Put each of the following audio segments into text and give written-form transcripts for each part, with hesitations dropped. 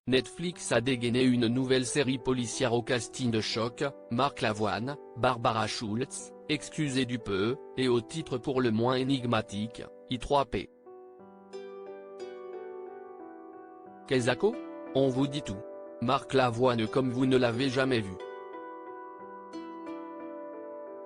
Netflix a dégainé une nouvelle série policière au casting de choc, Marc Lavoine, Barbara Schultz, excusez du peu, et au titre pour le moins énigmatique, I3P. Kezako ? On vous dit tout. Marc Lavoine comme vous ne l'avez jamais vu.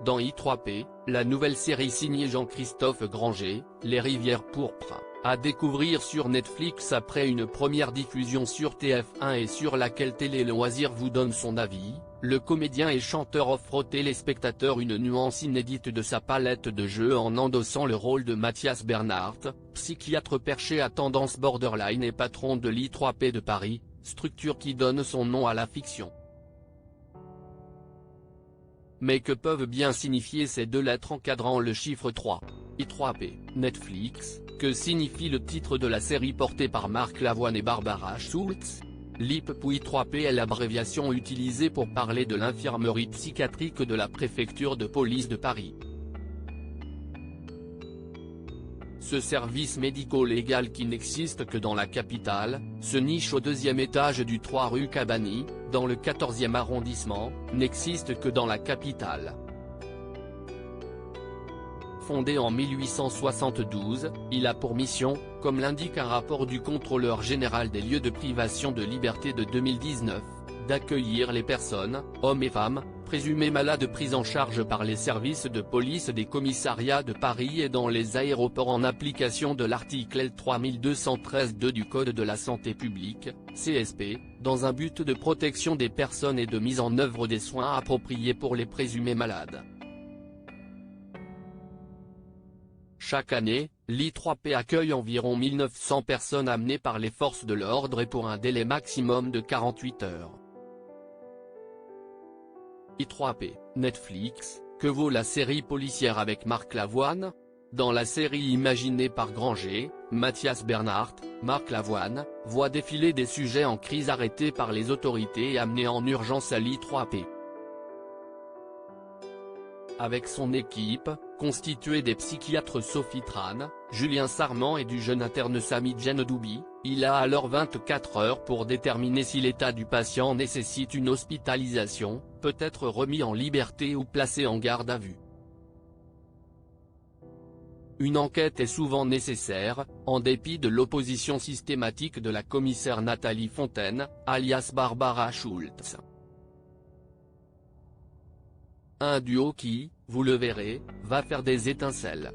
Dans I3P, la nouvelle série signée Jean-Christophe Granger, Les Rivières pourpres, à découvrir sur Netflix après une première diffusion sur TF1 et sur laquelle Télé Loisirs vous donne son avis, le comédien et chanteur offre aux téléspectateurs une nuance inédite de sa palette de jeux en endossant le rôle de Mathias Bernhardt, psychiatre perché à tendance borderline et patron de l'I3P de Paris, structure qui donne son nom à la fiction. Mais que peuvent bien signifier ces deux lettres encadrant le chiffre 3 ? I3P, Netflix, que signifie le titre de la série portée par Marc Lavoine et Barbara Schultz ? L'IP ou I3P est l'abréviation utilisée pour parler de l'infirmerie psychiatrique de la préfecture de police de Paris. Ce service médico-légal qui n'existe que dans la capitale, se niche au deuxième étage du 3 rue Cabani, dans le 14e arrondissement, n'existe que dans la capitale. Fondé en 1872, il a pour mission, comme l'indique un rapport du contrôleur général des lieux de privation de liberté de 2019, d'accueillir les personnes, hommes et femmes, présumés malades pris en charge par les services de police des commissariats de Paris et dans les aéroports en application de l'article L. 3213-2 du Code de la santé publique, CSP, dans un but de protection des personnes et de mise en œuvre des soins appropriés pour les présumés malades. Chaque année, l'I3P accueille environ 1900 personnes amenées par les forces de l'ordre et pour un délai maximum de 48 heures. I3P, Netflix, que vaut la série policière avec Marc Lavoine ? Dans la série imaginée par Granger, Mathias Bernhardt, Marc Lavoine, voit défiler des sujets en crise arrêtés par les autorités et amenés en urgence à l'I3P. Avec son équipe, constituée des psychiatres Sophie Tran, Julien Sarment et du jeune interne Sami Djenedoubi, il a alors 24 heures pour déterminer si l'état du patient nécessite une hospitalisation, peut être remis en liberté ou placé en garde à vue. Une enquête est souvent nécessaire, en dépit de l'opposition systématique de la commissaire Nathalie Fontaine, alias Barbara Schultz. Un duo qui, vous le verrez, va faire des étincelles.